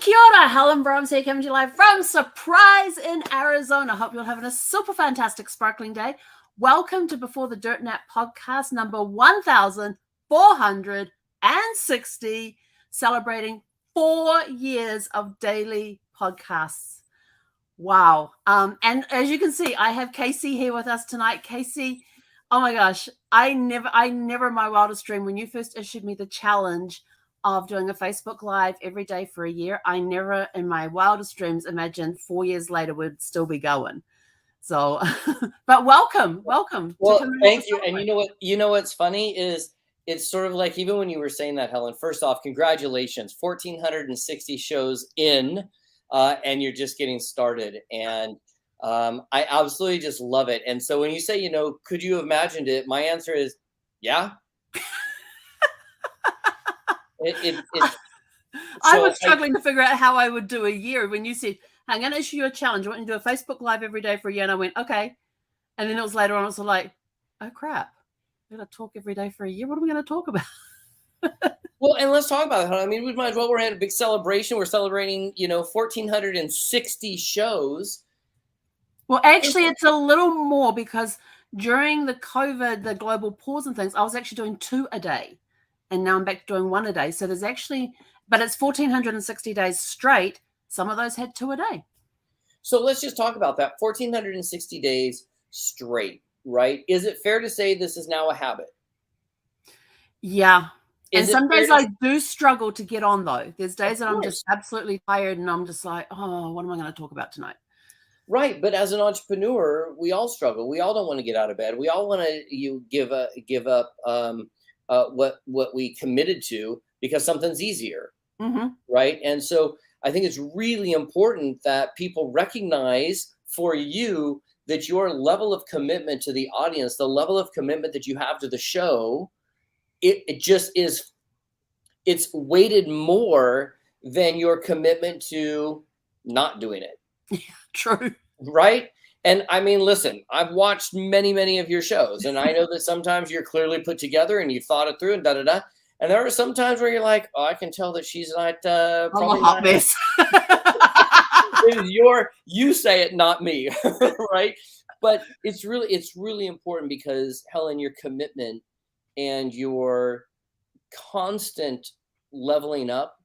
Kia ora, Helen Brahms here, coming to you live from Surprise in Arizona. Hope you're having a super fantastic, sparkling day. Welcome to Before the Dirt Nap podcast number 1460, celebrating 4 years of daily podcasts. Wow. And as you can see, I have Casey here with us tonight. Casey, oh my gosh, I never in my wildest dream, when you first issued me the challenge of doing a Facebook Live every day for a year, I never in my wildest dreams imagined 4 years later we'd still be going. So, but welcome. Well, thank you. And you know what's funny is it's sort of like, even when you were saying that, Helen, first off, congratulations, 1,460 shows in, and you're just getting started. And I absolutely just love it. And so when you say, could you have imagined it? My answer is, yeah. I was struggling to figure out how I would do a year when you said, I'm going to issue you a challenge. I want you to do a Facebook Live every day for a year. And I went, okay. And then it was later on, I was like, oh, crap. We're going to talk every day for a year. What are we going to talk about? Well, and let's talk about it. I mean, we might as well. We're having a big celebration. We're celebrating, 1,460 shows. Well, actually, it's a little more because during the COVID, the global pause and things, I was actually doing 2 a day. And now I'm back to doing 1 a day. So there's actually, but it's 1,460 days straight. Some of those had 2 a day. So let's just talk about that. 1,460 days straight, right? Is it fair to say this is now a habit? Yeah. And some days I do struggle to get on, though. There's days that I'm just absolutely tired and I'm just like, oh, what am I going to talk about tonight? Right. But as an entrepreneur, we all struggle. We all don't want to get out of bed. We all want to give up what we committed to because something's easier. Mm-hmm. Right. And so I think it's really important that people recognize for you that your level of commitment to the audience, the level of commitment that you have to the show, it just is, it's weighted more than your commitment to not doing it. Yeah, true. Right. And I mean, listen, I've watched many of your shows, and I know that sometimes you're clearly put together and you've thought it through and da-da-da. And there are some times where you're like, oh, I can tell that she's not probably I'm a hot mess. It is you say it, not me. Right. But it's really important because, Helen, your commitment and your constant leveling up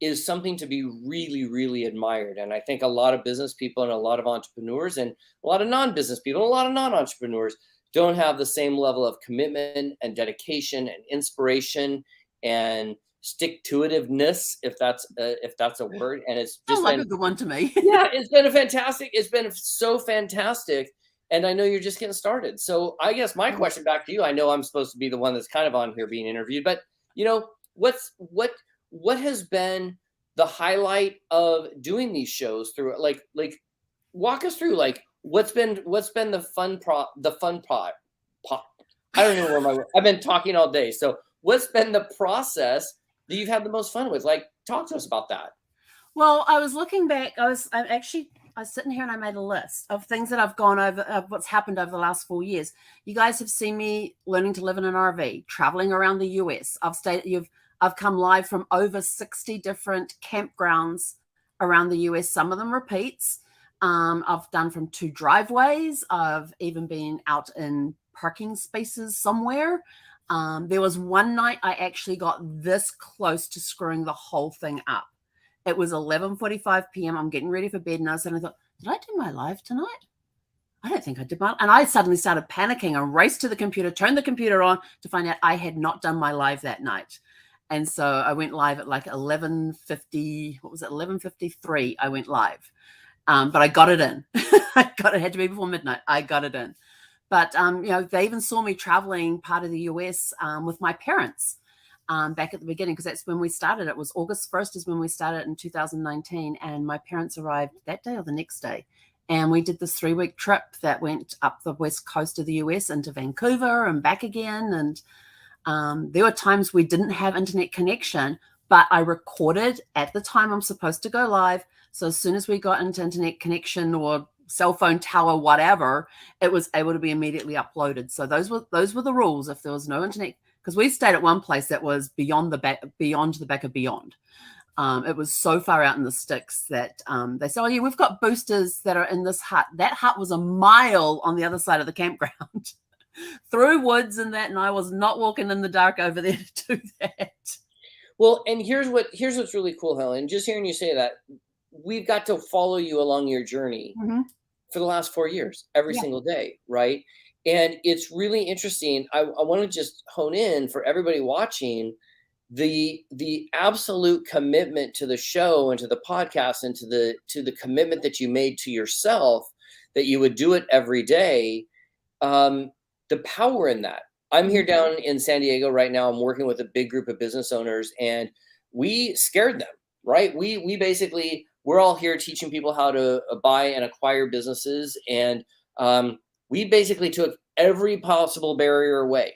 is something to be really admired. And I think a lot of business people and a lot of entrepreneurs and a lot of non-business people and a lot of non-entrepreneurs don't have the same level of commitment and dedication and inspiration and stick-to-itiveness, if that's a word. And it's just like a good one to me. Yeah, it's been so fantastic. And I know you're just getting started. So I guess my question back to you, I know I'm supposed to be the one that's kind of on here being interviewed, but what has been the highlight of doing these shows through, like walk us through, like what's been the fun part? I don't know where I've been talking all day. So what's been the process that you've had the most fun with? Like, talk to us about that. Well, I was looking back. I was sitting here and I made a list of things that I've gone over, of what's happened over the last 4 years. You guys have seen me learning to live in an RV, traveling around the US. I've come live from over 60 different campgrounds around the US. Some of them repeats. I've done from 2 driveways. I've even been out in parking spaces somewhere. There was one night I actually got this close to screwing the whole thing up. It was 11:45 p.m. I'm getting ready for bed, and I thought, did I do my live tonight? I don't think I did and I suddenly started panicking. I raced to the computer, turned the computer on to find out I had not done my live that night. And so I went live at like 11:50. What was it? 11:53. I went live, but I got it in. It had to be before midnight. I got it in. But they even saw me traveling part of the US with my parents back at the beginning, because that's when we started. It was August 1st is when we started in 2019, and my parents arrived that day or the next day. And we did this 3-week trip that went up the west coast of the US into Vancouver and back again. And there were times we didn't have internet connection, but I recorded at the time I'm supposed to go live. So as soon as we got into internet connection or cell phone tower, whatever, it was able to be immediately uploaded. So those were the rules. If there was no internet, because we stayed at one place that was beyond the back of beyond. It was so far out in the sticks that they said, oh, yeah, we've got boosters that are in this hut. That hut was a mile on the other side of the campground through woods and that. And I was not walking in the dark over there to do that. Well, and here's what's really cool, Helen. Just hearing you say that, we've got to follow you along your journey for the last 4 years, every single day, right? And it's really interesting. I want to just hone in for everybody watching the absolute commitment to the show and to the podcast and to the commitment that you made to yourself, that you would do it every day. The power in that. I'm here down in San Diego right now. I'm working with a big group of business owners, and we scared them, right? We basically, we're all here teaching people how to buy and acquire businesses. And we basically took every possible barrier away.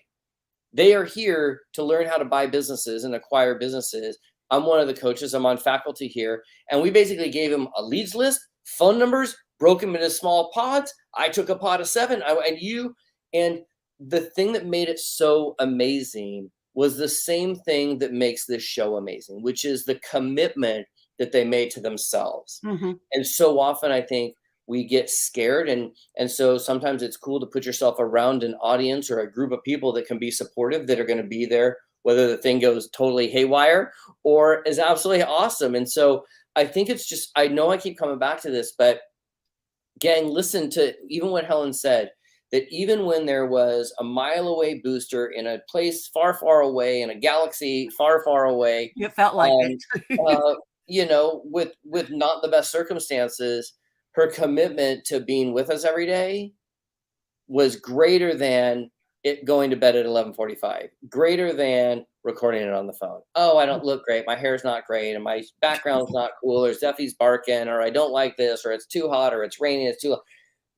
They are here to learn how to buy businesses and acquire businesses. I'm one of the coaches. I'm on faculty here. And we basically gave them a leads list, phone numbers, broke them into small pods. I took a pod of 7. And the thing that made it so amazing was the same thing that makes this show amazing, which is the commitment that they made to themselves. And so often I think we get scared. And so sometimes it's cool to put yourself around an audience or a group of people that can be supportive, that are going to be there, whether the thing goes totally haywire or is absolutely awesome. And so I think it's just, I know I keep coming back to this, but gang, listen to even what Helen said, that even when there was a mile away booster in a place far, far away, in a galaxy far, far away, It felt like it. you know, with not the best circumstances, her commitment to being with us every day was greater than it going to bed at 11:45, greater than recording it on the phone. Oh, I don't look great. My hair's not great. And my background's not cool. Or Steffi's barking, or I don't like this, or it's too hot, or it's raining. It's too loud.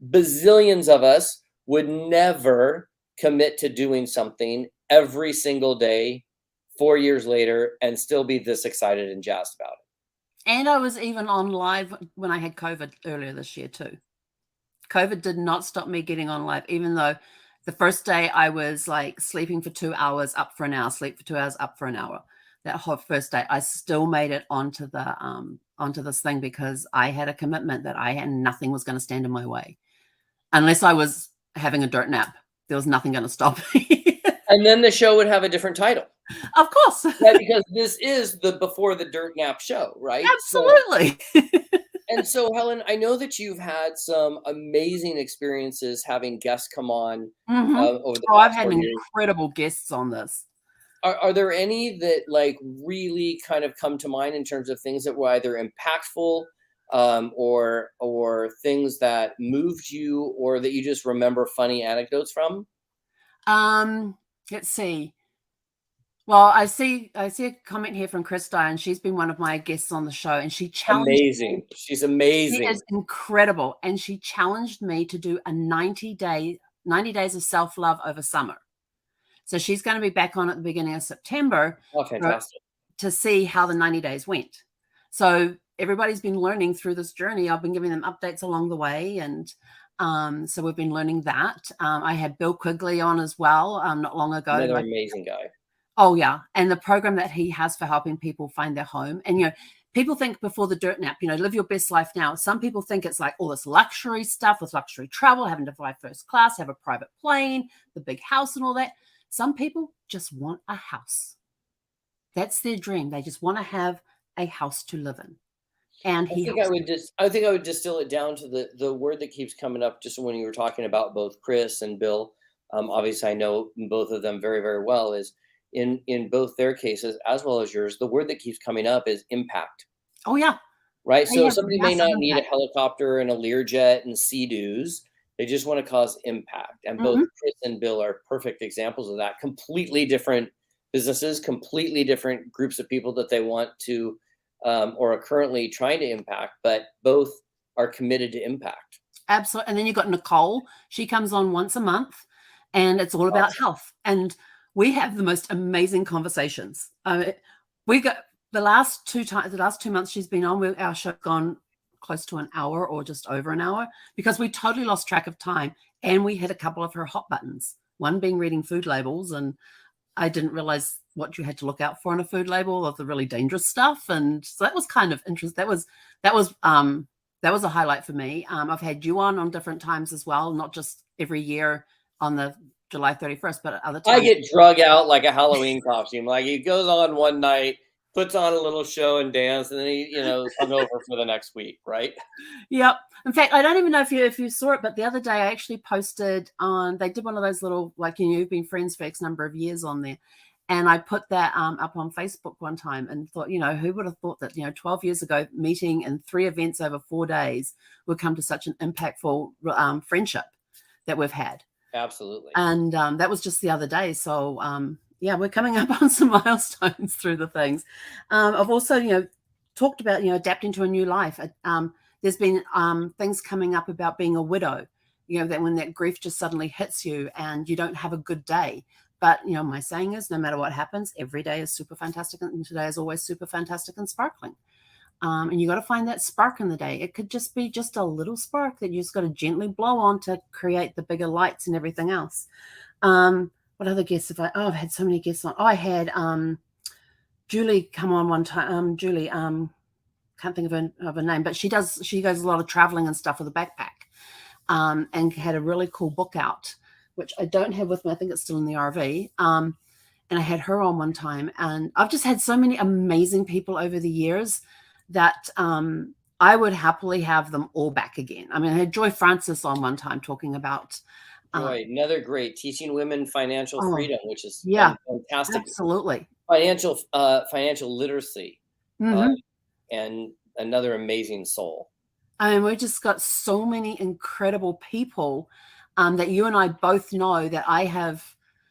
Bazillions of us would never commit to doing something every single day 4 years later and still be this excited and jazzed about it. And I was even on live when I had COVID earlier this year too. COVID did not stop me getting on live, even though the first day I was like sleeping for 2 hours, up for an hour, sleep for 2 hours, up for an hour. That whole first day, I still made it onto this thing because I had a commitment that nothing was going to stand in my way. Unless I was having a dirt nap, there was nothing going to stop me. And then the show would have a different title. Of course. Right, because this is the Before the Dirt Nap show, right? Absolutely. And so, Helen, I know that you've had some amazing experiences having guests come on over the past I've had 4 years. incredible guests on this. Are there any that like really kind of come to mind in terms of things that were either impactful or things that moved you, or that you just remember funny anecdotes from? Let's see. Well, I see a comment here from Krista, and she's been one of my guests on the show, and she challenged Amazing. She's amazing. She is incredible. And she challenged me to do a 90 days of self-love over summer. So she's going to be back on at the beginning of September. Oh, fantastic. To see how the 90 days went. So everybody's been learning through this journey. I've been giving them updates along the way. And so we've been learning that. I had Bill Quigley on as well not long ago. Another amazing guy. Oh, yeah. And the program that he has for helping people find their home. And, you know, people think Before the Dirt Nap, you know, live your best life now. Some people think it's like all this luxury stuff with luxury travel, having to fly first class, have a private plane, the big house and all that. Some people just want a house. That's their dream. They just want to have a house to live in. And I think I would distill it down to the word that keeps coming up just when you were talking about both Chris and Bill. Obviously, I know both of them very, very well. Is in both their cases as well as yours, the word that keeps coming up is impact. Oh yeah, right. So somebody may not need a helicopter and a Learjet and Sea-Doos. They just want to cause impact. And both Chris and Bill are perfect examples of that. Completely different businesses, completely different groups of people that they want to or are currently trying to impact, but both are committed to impact. Absolutely. And then you've got Nicole. She comes on once a month, and it's all about health. And we have the most amazing conversations. We got the last 2 months she's been on, our show gone close to an hour or just over an hour, because we totally lost track of time. And we hit a couple of her hot buttons, one being reading food labels. And I didn't realize what you had to look out for on a food label of the really dangerous stuff. And so that was kind of interesting. That was a highlight for me. I've had you on different times as well, not just every year on the July 31st, but at other times. I get drug out like a Halloween costume. Like he goes on one night, puts on a little show and dance, and then he, hung over for the next week, right? Yep. In fact, I don't even know if you saw it, but the other day I actually posted on. They did one of those little, like, you've been friends for X number of years on there, and I put that up on Facebook one time and thought, who would have thought that 12 years ago, meeting in 3 events over 4 days would come to such an impactful friendship that we've had. Absolutely. And that was just the other day. So yeah, we're coming up on some milestones through the things. I've also, talked about, adapting to a new life. There's been things coming up about being a widow, that when that grief just suddenly hits you and you don't have a good day. But, my saying is, no matter what happens, every day is super fantastic. And today is always super fantastic and sparkling. And you got to find that spark in the day. It could just be just a little spark that you just got to gently blow on to create the bigger lights and everything else. What other guests have I've had so many guests on. I had Julie come on one time. Julie, can't think of her name, but she goes a lot of traveling and stuff with a backpack, and had a really cool book out, which I don't have with me. I think it's still in the RV. And I had her on one time, and I've just had so many amazing people over the years that I would happily have them all back again. I mean, I had Joy Francis on one time talking about Joy, another great, teaching women financial freedom, which is fantastic. Absolutely. Financial literacy, and another amazing soul. I mean, we just got so many incredible people that you and I both know that I have.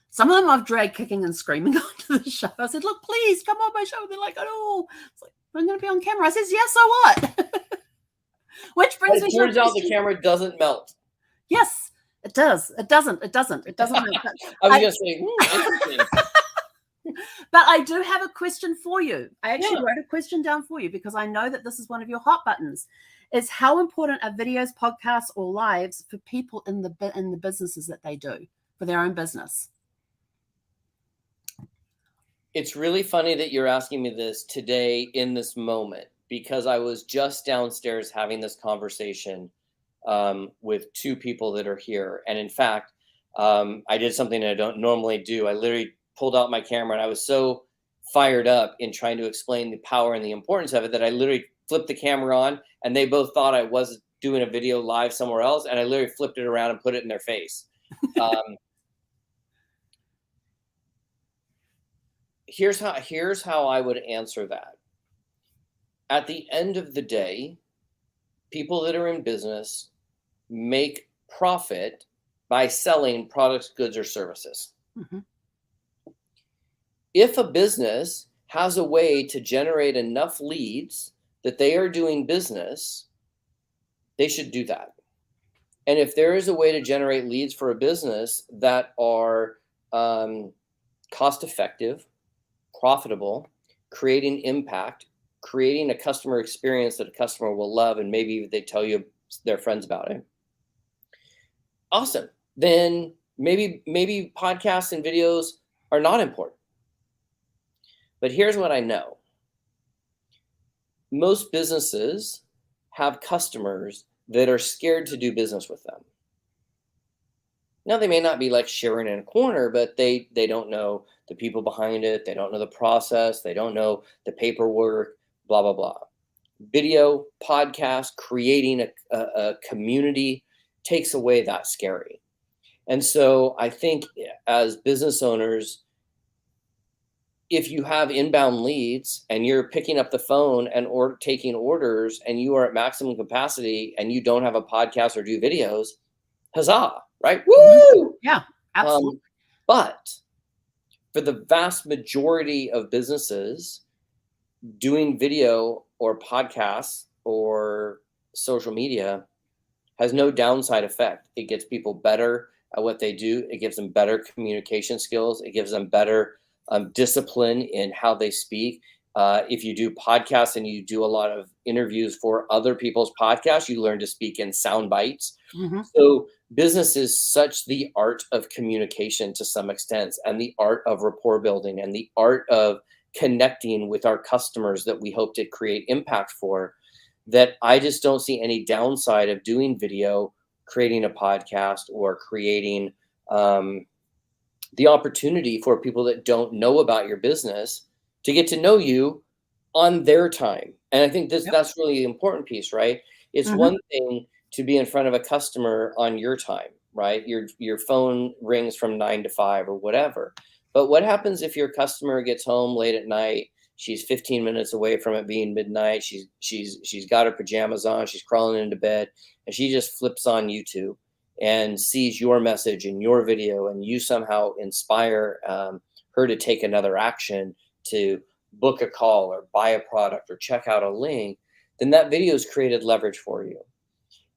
Some of them I've dragged kicking and screaming onto the show. I said, look, please come on my show. They're like, oh, it's like, I'm going to be on camera. I says, yeah, so what? Which brings me to... It turns out the camera doesn't melt. Yes, it does. It doesn't. It doesn't melt. I was going to say, interesting. But I do have a question for you. I actually wrote a question down for you because I know that this is one of your hot buttons. Is how important are videos, podcasts, or lives for people in the businesses that they do for their own business? It's really funny that you're asking me this today in this moment, because I was just downstairs having this conversation with 2 people that are here. And in fact, I did something I don't normally do. I literally pulled out my camera, and I was so fired up in trying to explain the power and the importance of it that I literally flipped the camera on, and they both thought I was doing a video live somewhere else. And I literally flipped it around and put it in their face. Here's how I would answer that. At the end of the day, people that are in business make profit by selling products, goods, or services. Mm-hmm. If a business has a way to generate enough leads that they are doing business, they should do that. And if there is a way to generate leads for a business that are cost effective, profitable, creating impact, creating a customer experience that a customer will love, and maybe they tell you their friends about it, awesome. Then maybe podcasts and videos are not important. But here's what I know. Most businesses have customers that are scared to do business with them. Now, they may not be like sharing in a corner, but they don't know the people behind it. They don't know the process. They don't know the paperwork, blah, blah, blah. Video, podcast, creating a community takes away that scary. And so I think as business owners, if you have inbound leads and you're picking up the phone and taking orders and you are at maximum capacity and you don't have a podcast or do videos, huzzah, right? Woo! Yeah, absolutely. But for the vast majority of businesses, doing video or podcasts or social media has no downside effect. It gets people better at what they do. It gives them better communication skills. It gives them better discipline in how they speak. If you do podcasts and you do a lot of interviews for other people's podcasts, you learn to speak in sound bites. Mhm. So business is such the art of communication to some extent, and the art of rapport building, and the art of connecting with our customers that we hope to create impact for, that I just don't see any downside of doing video, creating a podcast, or creating the opportunity for people that don't know about your business to get to know you on their time. And I think Yep. that's really the important piece, right? It's Mhm. one thing to be in front of a customer on your time, right? Your phone rings from 9 to 5 or whatever. But what happens if your customer gets home late at night? She's 15 minutes away from it being midnight. She's got her pajamas on, she's crawling into bed, and she just flips on YouTube and sees your message and your video, and you somehow inspire her to take another action, to book a call or buy a product or check out a link, then that video has created leverage for you.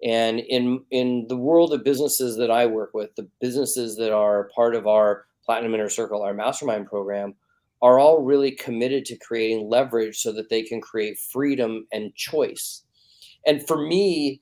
And in the world of businesses that I work with, the businesses that are part of our Platinum Inner Circle, our mastermind program, are all really committed to creating leverage so that they can create freedom and choice. And for me,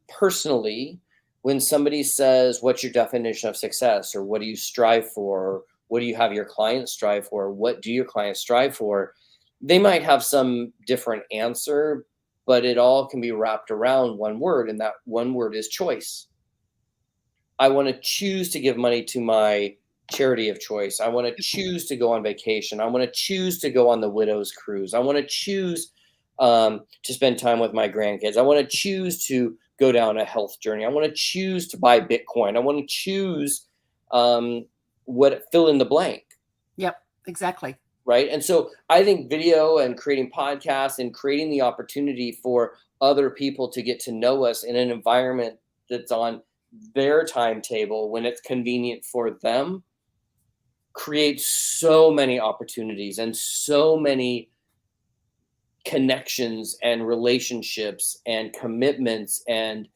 personally, when somebody says, "What's your definition of success?" or "What do you strive for?" or "What do you have your clients strive for?" or "What do your clients strive for?" they might have some different answer, but it all can be wrapped around one word, and that one word is choice. I want to choose to give money to my charity of choice. I want to choose to go on vacation. I want to choose to go on the widow's cruise. I want to choose to spend time with my grandkids. I want to choose to go down a health journey. I want to choose to buy Bitcoin. I want to choose what fill in the blank. Yep, exactly. Right. And so I think video and creating podcasts and creating the opportunity for other people to get to know us in an environment that's on their timetable when it's convenient for them creates so many opportunities and so many connections and relationships and commitments, and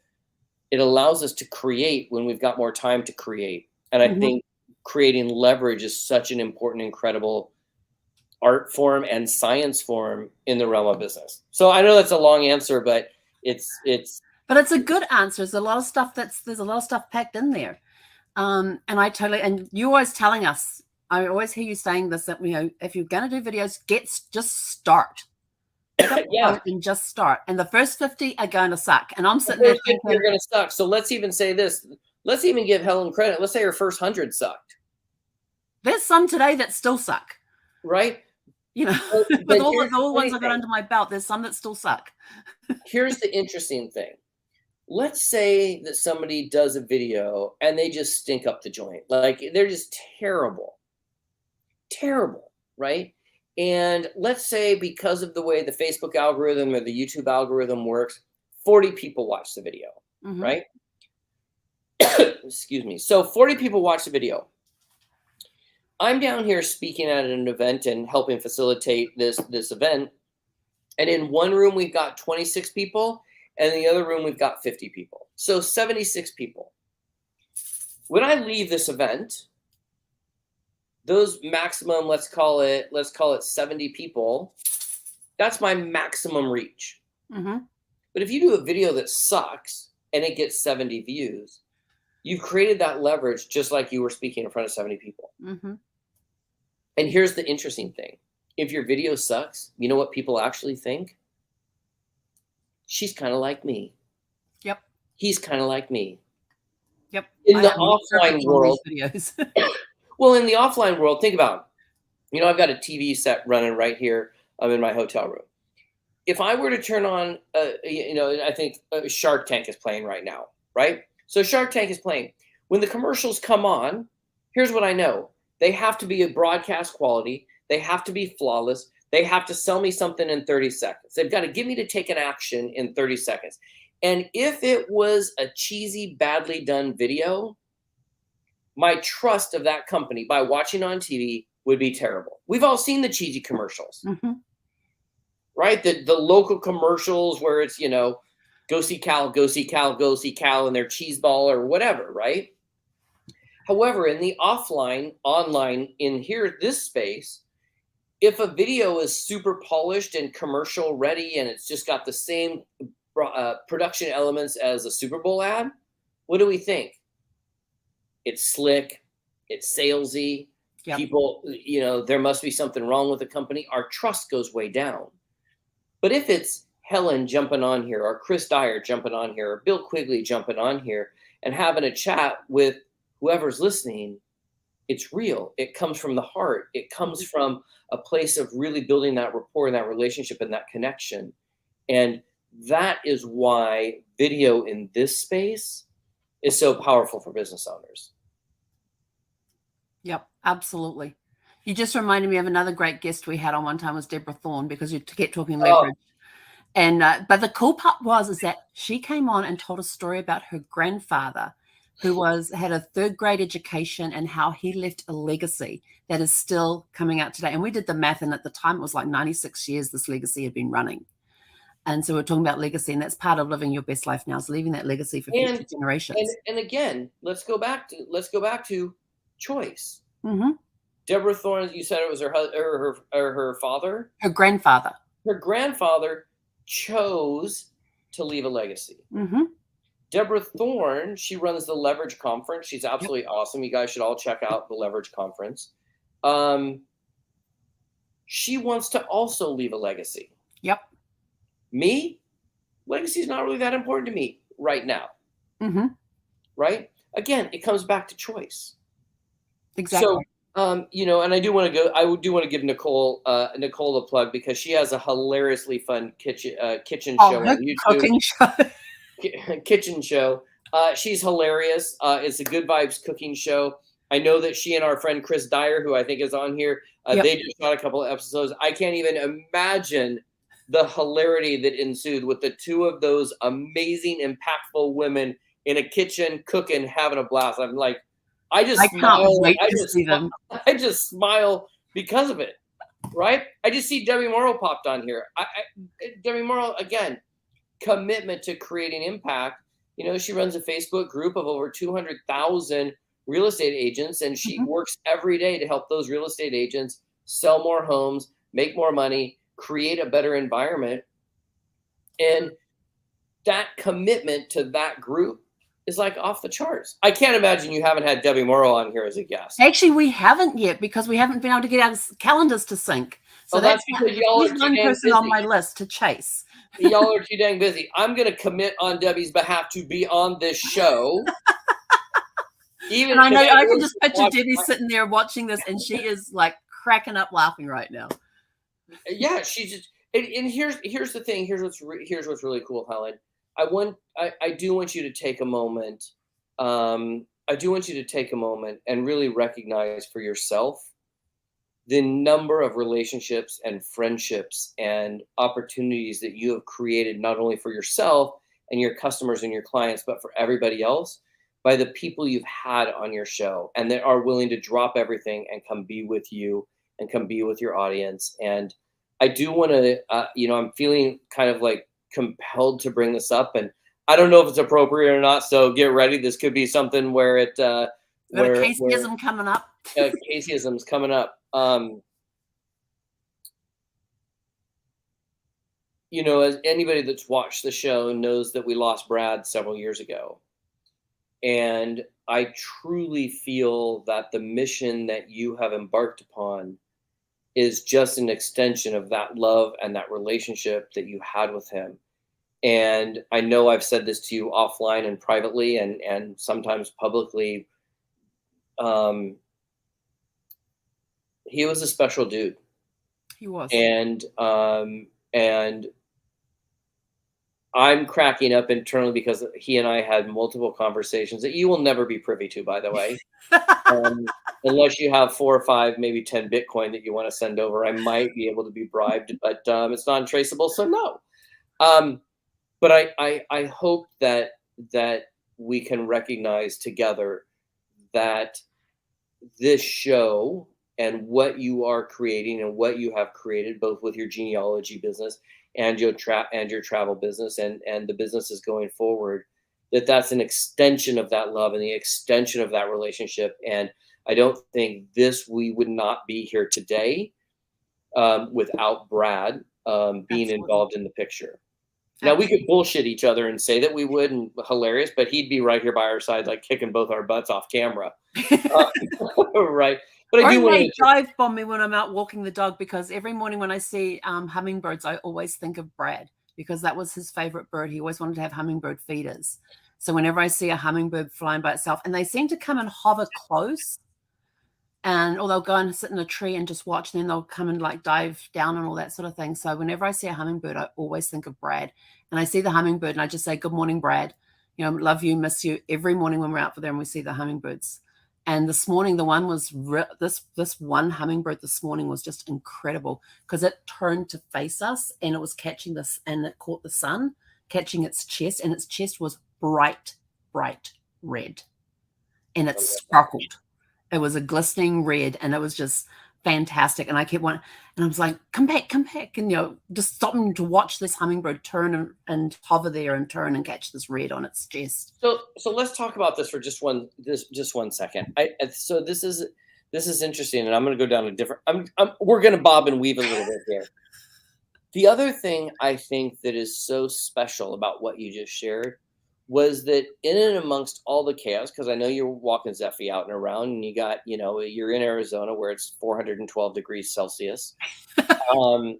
it allows us to create when we've got more time to create. And I Mhm. think creating leverage is such an important, incredible art form and science form in the realm of business. So I know that's a long answer, but it's But it's a good answer. There's a lot of stuff packed in there. And and you always telling us, I always hear you saying this, that, if you're going to do videos, just start. Pick up the yeah, phone and just start. And the first 50 are going to suck. And I'm the sitting there first 50 thinking, are going to suck. So let's even say this. Let's even give Helen credit. Let's say her first 100 sucked, there's some today that still suck. right? With But all here's the the ones funny I got thing. under my belt, there's some that still suck. Here's the interesting thing. Let's say that somebody does a video and they just stink up the joint. Like they're just terrible, right? And let's say because of the way the Facebook algorithm or the YouTube algorithm works, 40 people watch the video, Mhm. right? Excuse me. So 40 people watch the video. I'm down here speaking at an event and helping facilitate this event. And in one room, we've got 26 people. And in the other room, we've got 50 people. So 76 people. When I leave this event, those maximum, let's call it 70 people, that's my maximum reach. Mhm. But if you do a video that sucks and it gets 70 views, you've created that leverage just like you were speaking in front of 70 people. Mhm. And here's the interesting thing. If your video sucks, you know what people actually think? She's kind of like me. Yep. He's kind of like me. Yep. In the I'm not offline perfect on world, these videos. well, in the offline world, think about it. I've got a TV set running right here. I'm in my hotel room. If I were to turn on, I think Shark Tank is playing right now, right? So Shark Tank is playing. When the commercials come on, here's what I know. They have to be a broadcast quality. They have to be flawless. They have to sell me something in 30 seconds. They've got to get me to take an action in 30 seconds. And if it was a cheesy, badly done video, my trust of that company by watching on TV would be terrible. We've all seen the cheesy commercials, right? The local commercials where it's, go see Cal, go see Cal, go see Cal, and their cheese ball or whatever, right? However, in the offline, online, in here, this space, if a video is super polished and commercial ready and it's just got the same production elements as a Super Bowl ad, what do we think? It's slick, it's salesy. Yep. People, there must be something wrong with the company. Our trust goes way down. But if it's Helen jumping on here, or Chris Dyer jumping on here, or Bill Quigley jumping on here and having a chat with whoever's listening, it's real. It comes from the heart. It comes from a place of really building that rapport and that relationship and that connection. And that is why video in this space is so powerful for business owners. Yep, absolutely. You just reminded me of another great guest we had on one time was Deborah Thorne, because you kept talking leverage. And but the cool part is that she came on and told a story about her grandfather, who had a 3rd grade education, and how he left a legacy that is still coming out today. And we did the math, and at the time it was like 96 years this legacy had been running. And so we're talking about legacy, and that's part of living your best life now, is leaving that legacy for future generations. And again, let's go back to choice. Mm-hmm. Deborah Thorne, you said it was her father? Her grandfather. Her grandfather chose to leave a legacy. Mm-hmm. Deborah Thorne, she runs the Leverage Conference. She's absolutely awesome. You guys should all check out the Leverage Conference. She wants to also leave a legacy. Yep. Me, legacy is not really that important to me right now. Mm-hmm. Right? Again, it comes back to choice. Exactly. So, and I do want to give Nicole a plug, because she has a hilariously fun kitchen show on YouTube. Cooking show. Kitchen show. She's hilarious. It's a Good Vibes cooking show. I know that she and our friend Chris Dyer, who I think is on here, they just shot a couple of episodes. I can't even imagine the hilarity that ensued with the two of those amazing, impactful women in a kitchen cooking, having a blast. I'm like, I just smile because of it, right? I just see Debbie Morrow popped on here. Debbie Morrow, again, commitment to creating impact. She runs a Facebook group of over 200,000 real estate agents, and she works every day to help those real estate agents sell more homes, make more money, create a better environment. And that commitment to that group is like off the charts. I can't imagine you haven't had Debbie Morrow on here as a guest. Actually, we haven't yet, because we haven't been able to get our calendars to sync. So that's because y'all are one person on my list to chase. Y'all are too dang busy. I'm going to commit on Debbie's behalf to be on this show. And I know I can just picture Debbie sitting there watching this, and she is like cracking up laughing right now. Yeah, she's just. And here's the thing. Here's what's really cool, Helen. I do want you to take a moment. I do want you to take a moment and really recognize for yourself the number of relationships and friendships and opportunities that you have created, not only for yourself and your customers and your clients, but for everybody else, by the people you've had on your show, and that are willing to drop everything and come be with you and come be with your audience. And I do want to, I'm feeling kind of like compelled to bring this up, and I don't know if it's appropriate or not. So get ready. This could be something where Caseyism coming up. Caseyism's coming up. As anybody that's watched the show knows that we lost Brad several years ago. And I truly feel that the mission that you have embarked upon is just an extension of that love and that relationship that you had with him. And I know I've said this to you offline and privately and sometimes publicly. He was a special dude. He was. And I'm cracking up internally because he and I had multiple conversations that you will never be privy to, by the way. Unless you have 4 or 5, maybe 10 Bitcoin that you want to send over, I might be able to be bribed, but it's non-traceable, so no. But I hope that we can recognize together that this show and what you are creating and what you have created, both with your genealogy business and your travel business and the businesses going forward, that's an extension of that love and the extension of that relationship. And I don't think we would not be here today without Brad being Absolutely. involved in the picture. Now we could bullshit each other and say that we would, and hilarious, but he'd be right here by our side, like kicking both our butts off camera, right? But I Or do he want may to. dive bomb me when I'm out walking the dog, because every morning when I see hummingbirds, I always think of Brad, because that was his favorite bird. He always wanted to have hummingbird feeders. So whenever I see a hummingbird flying by itself, and they seem to come and hover close, or they'll go and sit in a tree and just watch, and then they'll come and like dive down and all that sort of thing. So whenever I see a hummingbird, I always think of Brad. And I see the hummingbird and I just say, good morning, Brad. Love you, miss you, every morning when we're out for them, we see the hummingbirds. And this morning, the one was this one hummingbird this morning was just incredible, because it turned to face us and it was catching this, and it caught the sun, catching its chest, and its chest was bright, bright red, and it sparkled. It was a glistening red, and it was just fantastic. And I kept wanting, and I was like, come back, and just stopping to watch this hummingbird turn and hover there and turn and catch this red on its chest. So let's talk about this for just one second. So this is interesting, and I'm going to go down a different. We're going to bob and weave a little bit here. The other thing I think that is so special about what you just shared was that in and amongst all the chaos, because I know you're walking Zeffy out and around, and you got, you're in Arizona where it's 412 degrees Celsius, and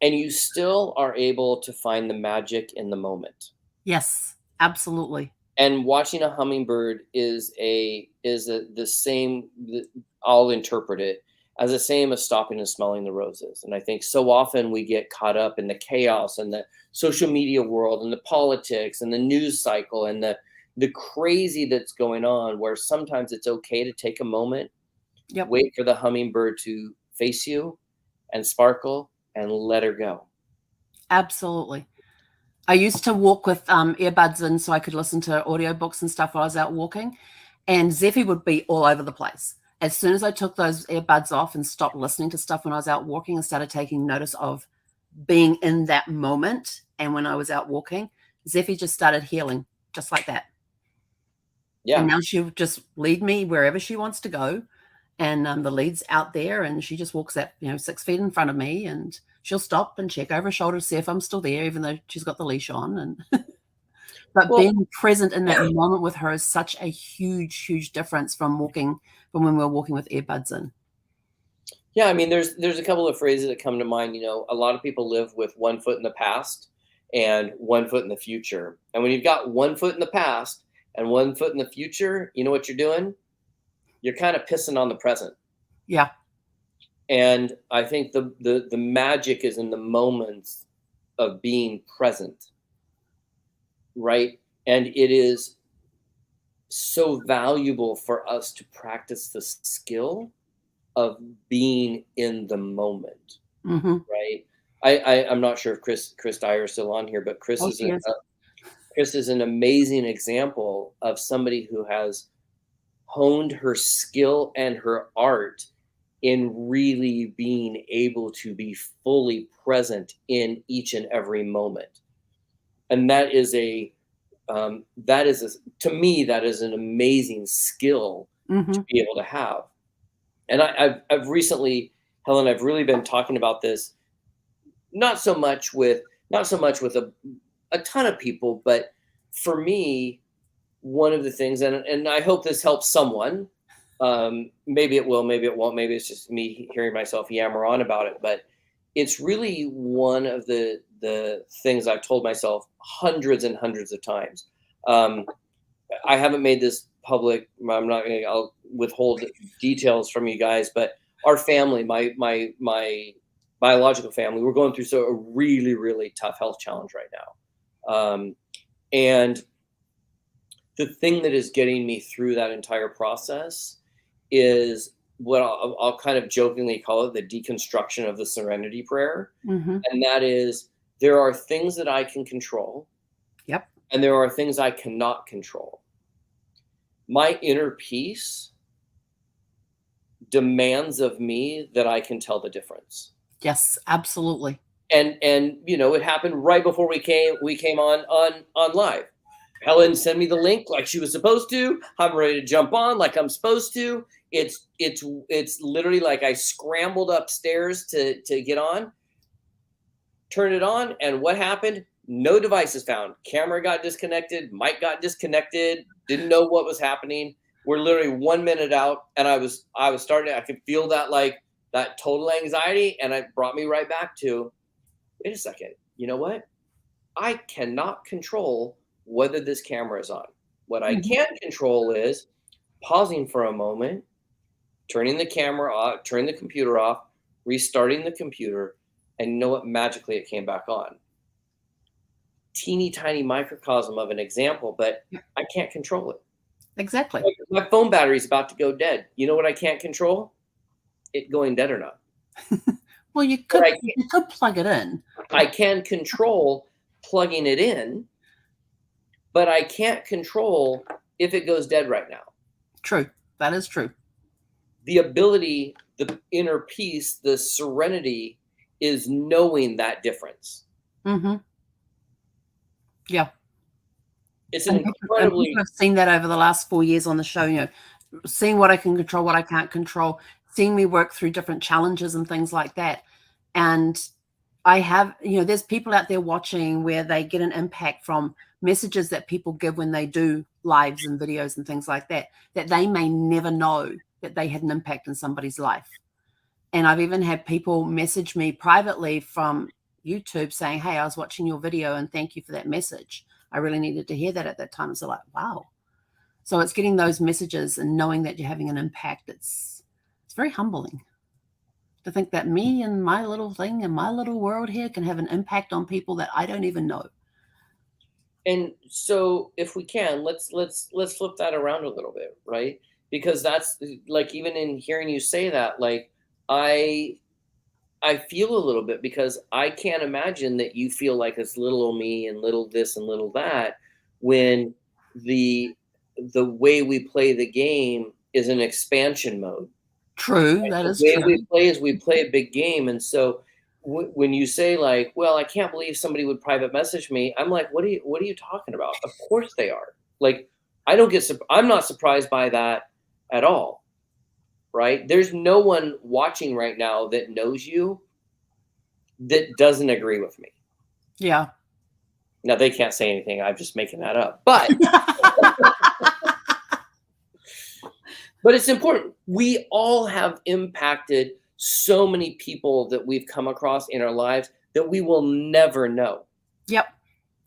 you still are able to find the magic in the moment. Yes, absolutely. And watching a hummingbird is the same. I'll interpret it as the same as stopping and smelling the roses. And I think so often we get caught up in the chaos and the social media world and the politics and the news cycle and the crazy that's going on, where sometimes it's okay to take a moment, wait for the hummingbird to face you and sparkle and let her go. Absolutely. I used to walk with earbuds in so I could listen to audiobooks and stuff while I was out walking, and Zeffy would be all over the place. As soon as I took those earbuds off and stopped listening to stuff when I was out walking and started taking notice of being in that moment, and when I was out walking, Zeffy just started healing just like that. Yeah. And now she'll just lead me wherever she wants to go. And the lead's out there, and she just walks that 6 feet in front of me, and she'll stop and check over her shoulder to see if I'm still there, even though she's got the leash on. And but being present in that moment with her is such a huge, huge difference from when we were walking with earbuds in. Yeah, I mean, there's a couple of phrases that come to mind. A lot of people live with 1 foot in the past and 1 foot in the future. And when you've got 1 foot in the past and 1 foot in the future, you know what you're doing? You're kind of pissing on the present. Yeah. And I think the magic is in the moments of being present, right? And it is so valuable for us to practice the skill of being in the moment, right? I'm not sure if Chris Dyer is still on here, but Chris is an amazing example of somebody who has honed her skill and her art in really being able to be fully present in each and every moment. And that is to me, that is an amazing skill to be able to have. And I've recently, Helen, I've really been talking about this, not so much with a ton of people, but for me, one of the things, and I hope this helps someone, maybe it will, maybe it won't, maybe it's just me hearing myself yammer on about it, but it's really one of the things I've told myself hundreds and hundreds of times. I haven't made this public. I'll withhold details from you guys, but our family, my biological family, we're going through a really, really tough health challenge right now. And the thing that is getting me through that entire process is what I'll kind of jokingly call it the deconstruction of the serenity prayer. And that is, there are things that I can control. Yep. And there are things I cannot control. My inner peace demands of me that I can tell the difference. Yes, absolutely. And it happened right before we came on live. Helen sent me the link like she was supposed to. I'm ready to jump on like I'm supposed to. It's literally like I scrambled upstairs to get on, turned it on, and what happened? No devices found. Camera got disconnected, mic got disconnected, didn't know what was happening. We're literally 1 minute out, and I was starting, I could feel that, like, that total anxiety, and it brought me right back to, wait a second, you know what? I cannot control whether this camera is on. What I can control is pausing for a moment, turning the camera off, turning the computer off, restarting the computer, and you know what? Magically, it came back on. Teeny tiny microcosm of an example, but I can't control it. Exactly. Like, my phone battery is about to go dead. You know what I can't control? It going dead or not. Well, you could plug it in. I can control plugging it in, but I can't control if it goes dead right now. True. That is true. The ability, the inner peace, the serenity is knowing that difference. Yeah. It's an incredibly. I've seen that over the last 4 years on the show, you know, seeing what I can control, what I can't control, seeing me work through different challenges and things like that. And I have, you know, there's people out there watching where they get an impact from messages that people give when they do lives and videos and things like that, that they may never know that they had an impact in somebody's life. And I've even had people message me privately from YouTube saying, hey, I was watching your video and thank you for that message. I really needed to hear that at that time. So like, wow. So it's getting those messages and knowing that you're having an impact. It's very humbling to think that me and my little thing and my little world here can have an impact on people that I don't even know. And so if we can, let's flip that around a little bit, right? Because that's like, even in hearing you say that, like, I feel a little bit, because I can't imagine that you feel like it's little old me and little this and little that, when the way we play the game is an expansion mode. True, right? That is true. true. The way we play is we play a big game, and so when you say, like, well, I can't believe somebody would private message me, I'm like, what are you talking about? Of course they are. Like, I'm not surprised by that at all. Right? There's no one watching right now that knows you that doesn't agree with me. Yeah. Now, they can't say anything. I'm just making that up. But but it's important. We all have impacted so many people that we've come across in our lives that we will never know. Yep.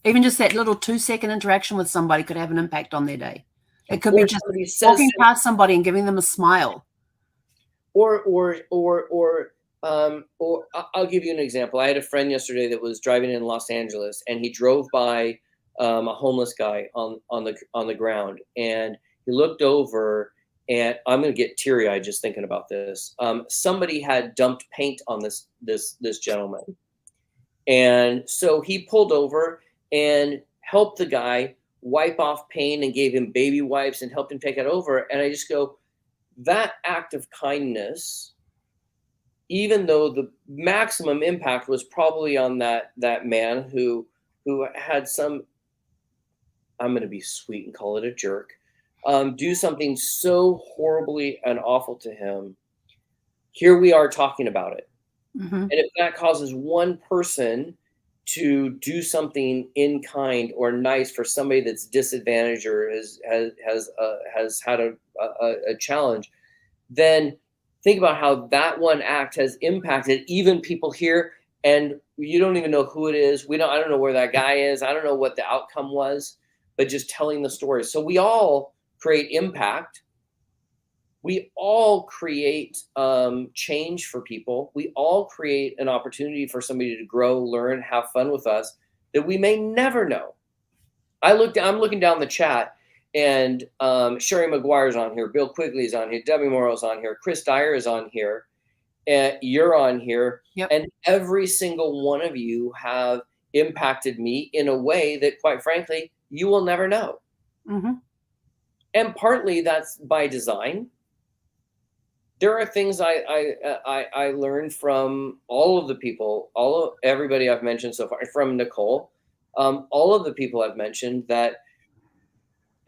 Even just that little 2-second interaction with somebody could have an impact on their day. It could be just walking past somebody and giving them a smile. Or I'll give you an example. I had a friend yesterday that was driving in Los Angeles, and he drove by a homeless guy on the ground, and he looked over, and I'm going to get teary-eyed just thinking about this. Somebody had dumped paint on this gentleman, and so he pulled over and helped the guy wipe off paint and gave him baby wipes and helped him take it over. And I just go, that act of kindness, even though the maximum impact was probably on that man who had some, I'm going to be sweet and call it a jerk, do something so horribly and awful to him. Here we are talking about it. And if that causes one person to do something in kind or nice for somebody that's disadvantaged or has had a challenge, then think about how that one act has impacted even people here, and you don't even know who it is. I don't know where that guy is. I don't know what the outcome was, but just telling the story. So we all create impact. We all create change for people. We all create an opportunity for somebody to grow, learn, have fun with us that we may never know. I'm looking down the chat, and Sherry McGuire's on here, Bill Quigley's on here, Debbie Morrow's on here, Chris Dyer is on here, and you're on here. Yep. And every single one of you have impacted me in a way that, quite frankly, you will never know. And partly that's by design. There are things I learned from all of the people, everybody I've mentioned so far, from Nicole, all of the people I've mentioned, that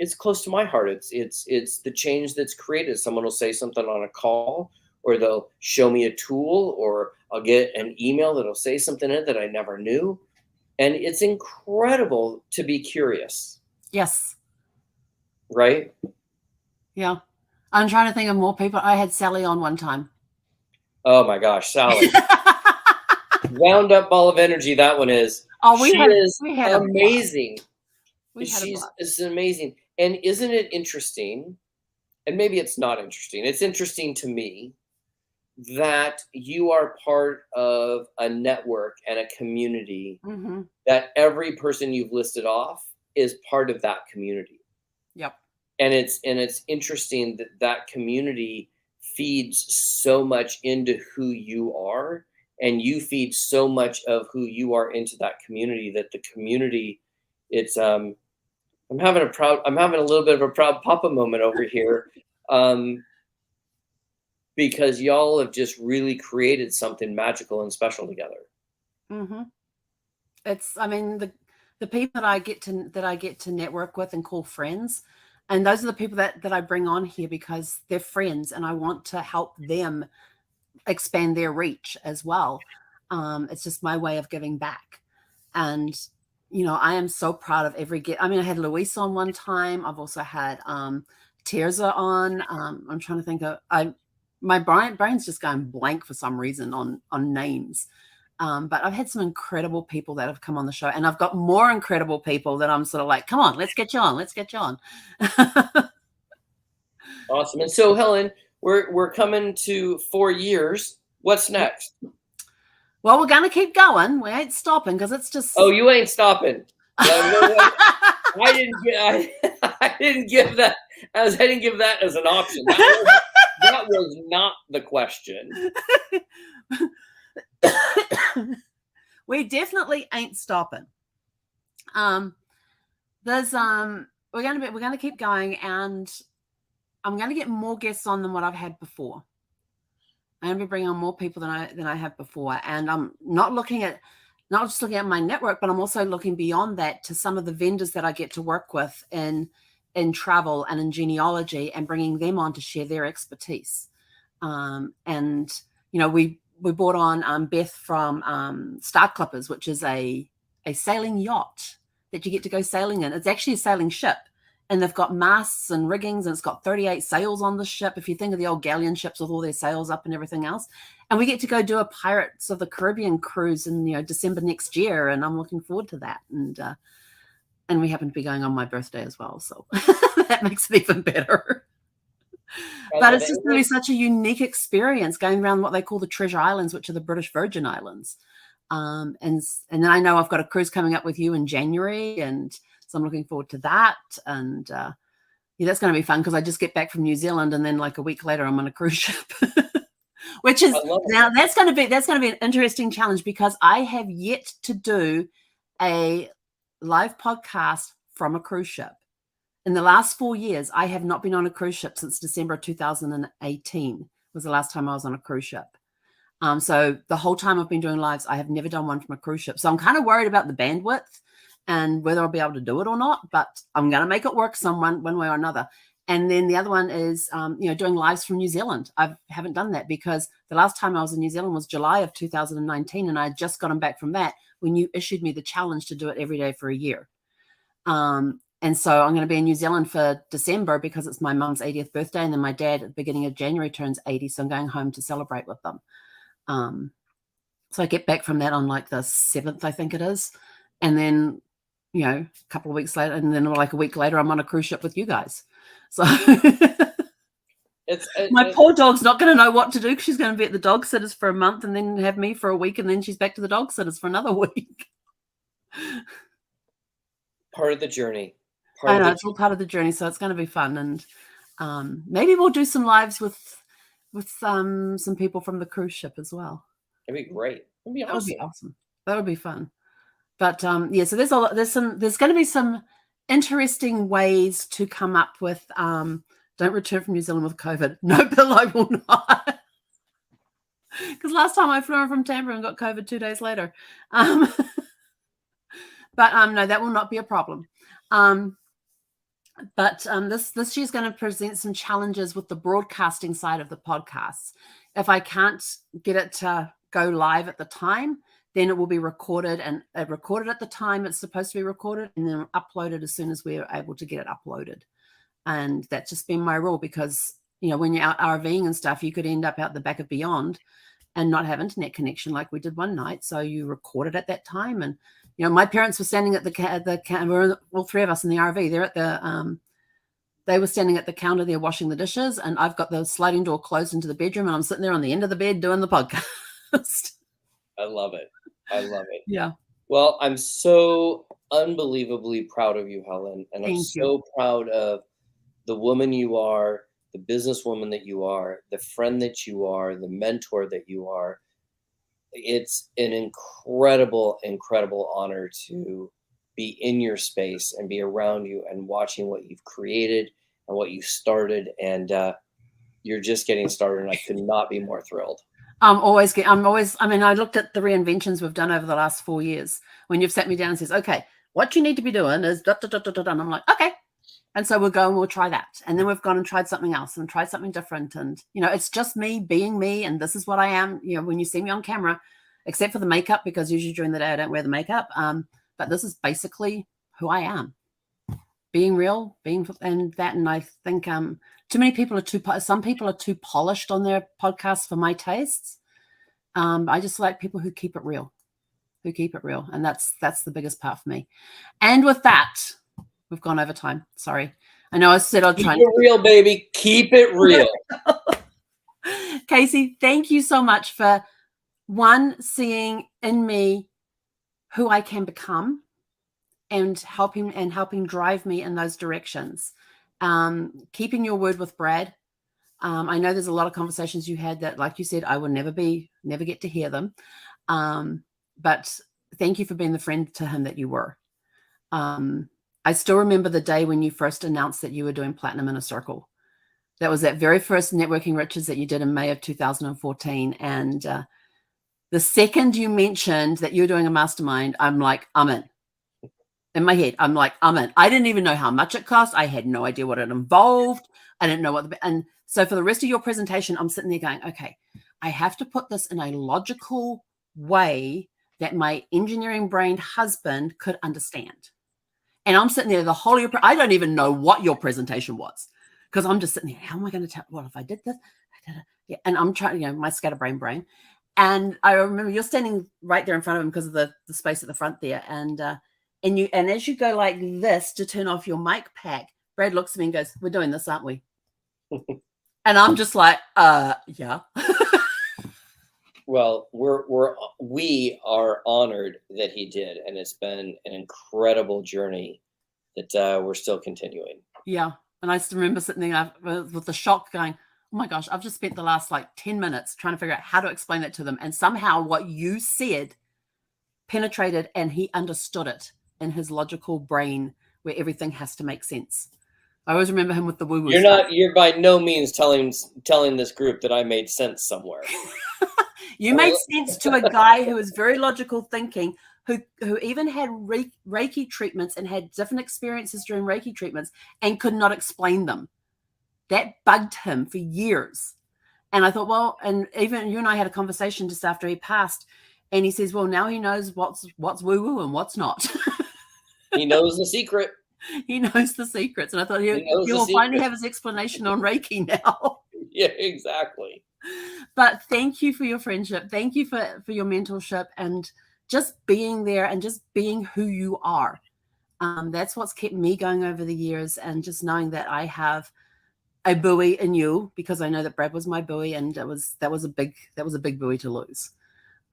it's close to my heart. It's the change that's created. Someone will say something on a call, or they'll show me a tool, or I'll get an email that'll say something in it that I never knew. And it's incredible to be curious. Yes. Right? Yeah. I'm trying to think of more people. I had Sally on one time. Oh my gosh, Sally. Wound up ball of energy, that one is. Oh, she is amazing. It's amazing. And isn't it interesting? And maybe it's not interesting. It's interesting to me that you are part of a network and a community that every person you've listed off is part of that community. Yep. And it's interesting that that community feeds so much into who you are, and you feed so much of who you are into that community, that the community, it's I'm having a little bit of a proud papa moment over here. Because y'all have just really created something magical and special together. It's, I mean, the people that I get to network with and call friends, and those are the people that I bring on here because they're friends, and I want to help them expand their reach as well. It's just my way of giving back. And I am so proud of every I mean, I had Luis on one time. I've also had Tirza on. I'm trying to think of my brain's just going blank for some reason on names. But I've had some incredible people that have come on the show, and I've got more incredible people that I'm sort of like, come on, let's get you on. Let's get you on. Awesome. And so, Helen, we're coming to 4 years. What's next? Well, we're going to keep going. We ain't stopping because it's just. Oh, you ain't stopping. I didn't give that as an option. That was not the question. We definitely ain't stopping. We're going to keep going, and I'm going to get more guests on than what I've had before. I'm going to be bringing on more people than I have before, and I'm not just looking at my network, but I'm also looking beyond that to some of the vendors that I get to work with in travel and in genealogy, and bringing them on to share their expertise. And we brought on Beth from Star Clippers, which is a sailing yacht that you get to go sailing in. It's actually a sailing ship, and they've got masts and riggings, and it's got 38 sails on the ship. If you think of the old galleon ships with all their sails up and everything else. And we get to go do a Pirates of the Caribbean cruise in December next year, and I'm looking forward to that. And we happen to be going on my birthday as well, so that makes it even better. But it's just going to be such a unique experience going around what they call the Treasure Islands, which are the British Virgin Islands. And then I know I've got a cruise coming up with you in January, and so I'm looking forward to that. And that's going to be fun because I just get back from New Zealand, and then like a week later I'm on a cruise ship. Which is now that's going to be an interesting challenge, because I have yet to do a live podcast from a cruise ship. In the last 4 years, I have not been on a cruise ship since December 2018 was the last time I was on a cruise ship. So the whole time I've been doing lives, I have never done one from a cruise ship. So I'm kind of worried about the bandwidth and whether I'll be able to do it or not, but I'm going to make it work one way or another. And then the other one is, doing lives from New Zealand. I haven't done that because the last time I was in New Zealand was July of 2019, and I had just gotten back from that when you issued me the challenge to do it every day for a year. And so I'm going to be in New Zealand for December because it's my mum's 80th birthday, and then my dad at the beginning of January turns 80, so I'm going home to celebrate with them. So I get back from that on like the 7th, I think it is, and then a couple of weeks later, and then like a week later, I'm on a cruise ship with you guys. So my poor dog's not going to know what to do because she's going to be at the dog sitters for a month, and then have me for a week, and then she's back to the dog sitters for another week. Part of the journey. I know it's all part of the journey, so it's going to be fun, and maybe we'll do some lives with some people from the cruise ship as well. That'd be great. That would be awesome. That would be fun. But so there's going to be some interesting ways to come up with. Don't return from New Zealand with COVID. No, Bill, I will not. Because last time I flew in from Tampa and got COVID 2 days later. But no, that will not be a problem. But this year's going to present some challenges with the broadcasting side of the podcasts. If I can't get it to go live at the time, then it will be recorded, and recorded at the time it's supposed to be recorded, and then uploaded as soon as we're able to get it uploaded. And that's just been my rule, because when you're out RVing and stuff, you could end up out the back of Beyond and not have internet connection like we did one night. So you record it at that time. And my parents were standing at the all three of us in the RV. They're at the they were standing at the counter there washing the dishes, and I've got the sliding door closed into the bedroom, and I'm sitting there on the end of the bed doing the podcast. I love it. I love it. Yeah. Well, I'm so unbelievably proud of you, Helen, and I'm so proud of the woman you are, the businesswoman that you are, the friend that you are, the mentor that you are. It's an incredible, incredible honor to be in your space and be around you and watching what you've created and what you started. And you're just getting started, and I could not be more thrilled. I looked at the reinventions we've done over the last 4 years. When you've sat me down and says, okay, what you need to be doing is da, da, da, da, da, and I'm like, okay. And so we'll go and we'll try that. And then we've gone and tried something else and tried something different. And, it's just me being me. And this is what I am, when you see me on camera, except for the makeup, because usually during the day I don't wear the makeup. But this is basically who I am. Being real, and I think too many people some people are too polished on their podcasts for my tastes. I just like people who keep it real. And that's the biggest part for me. And with that, we've gone over time. Sorry. I know I said I'll try. Keep it real, baby. Keep it real. Casey, thank you so much for seeing in me who I can become, and helping drive me in those directions. Keeping your word with Brad. I know there's a lot of conversations you had that, like you said, I will never get to hear them. But thank you for being the friend to him that you were. I still remember the day when you first announced that you were doing Platinum Inner Circle. That was that very first Networking Riches that you did in May of 2014. And the second you mentioned that you were doing a mastermind, I'm like, I'm in. In my head, I'm like, I'm in. I didn't even know how much it cost. I had no idea what it involved. I didn't know and so for the rest of your presentation, I'm sitting there going, okay, I have to put this in a logical way that my engineering brained husband could understand. And I'm sitting there the whole of I don't even know what your presentation was, because I'm just sitting there. How am I going to tell? Well, if I did this, yeah. And I'm trying, my scatterbrain brain. And I remember you're standing right there in front of him because of the space at the front there. And as you go like this to turn off your mic pack, Brad looks at me and goes, "We're doing this, aren't we?" And I'm just like, yeah. Well, we are honored that he did, and it's been an incredible journey that we're still continuing. Yeah, and I still remember sitting there with the shock, going, "Oh my gosh, I've just spent the last 10 minutes trying to figure out how to explain that to them," and somehow what you said penetrated, and he understood it in his logical brain, where everything has to make sense. I always remember him with the woo-woo. You're by no means telling this group that I made sense somewhere. You made sense to a guy who was very logical thinking, who even had Reiki treatments and had different experiences during Reiki treatments and could not explain them. That bugged him for years. And I thought, well, and even you and I had a conversation just after he passed, and he says, well, now he knows what's woo-woo and what's not. He knows the secret. He knows the secrets. And I thought he'll finally have his explanation on Reiki now. Yeah, exactly. But thank you for your friendship. Thank you for your mentorship, and just being there and just being who you are. That's what's kept me going over the years, and just knowing that I have a buoy in you, because I know that Brad was my buoy, and that was a big buoy to lose.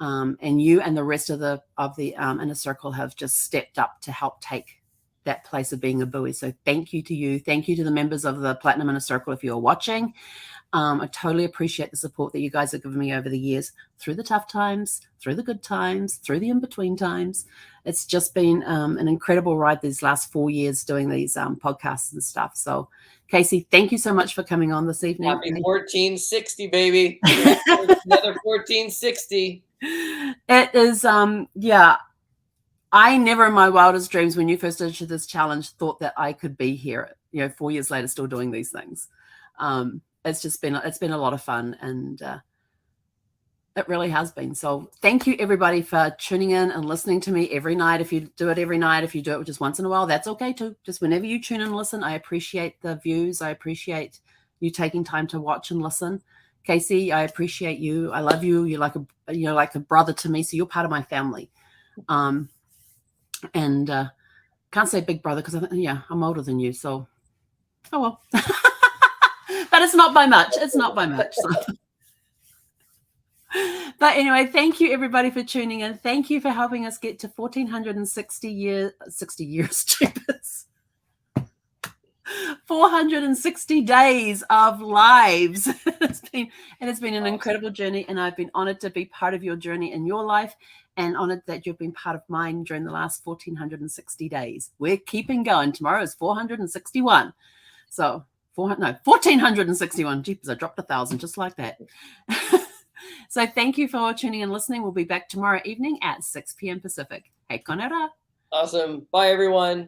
And you and the rest of the inner circle have just stepped up to help take that place of being a buoy. So thank you to you. Thank you to the members of the Platinum Inner Circle if you're watching. I totally appreciate the support that you guys have given me over the years, through the tough times, through the good times, through the in-between times. It's just been an incredible ride these last 4 years doing these podcasts and stuff. So Casey, thank you so much for coming on this evening. Happy 1460, baby. Another 1460. It is, yeah. I never in my wildest dreams, when you first issued this challenge, thought that I could be here 4 years later, still doing these things. It's been a lot of fun, and it really has been. So thank you, everybody, for tuning in and listening to me every night. If you do it every night, if you do it just once in a while, that's okay too. Just whenever you tune in and listen, I appreciate the views. I appreciate you taking time to watch and listen. Casey, I appreciate you. I love you. You're like a brother to me. So you're part of my family. And can't say big brother because I'm older than you. So, oh well. But it's not by much. It's not by much. So. But anyway, thank you everybody for tuning in. Thank you for helping us get to 1,460 years, 60 years, cheapers. 460 days of lives. It has been an incredible journey, and I've been honored to be part of your journey in your life, and honored that you've been part of mine during the last 1,460 days. We're keeping going. Tomorrow is 461. So 1,461. Jeepers, I dropped 1,000 just like that. So thank you for tuning and listening. We'll be back tomorrow evening at 6 p.m. Pacific. Hei konera. Awesome. Bye, everyone.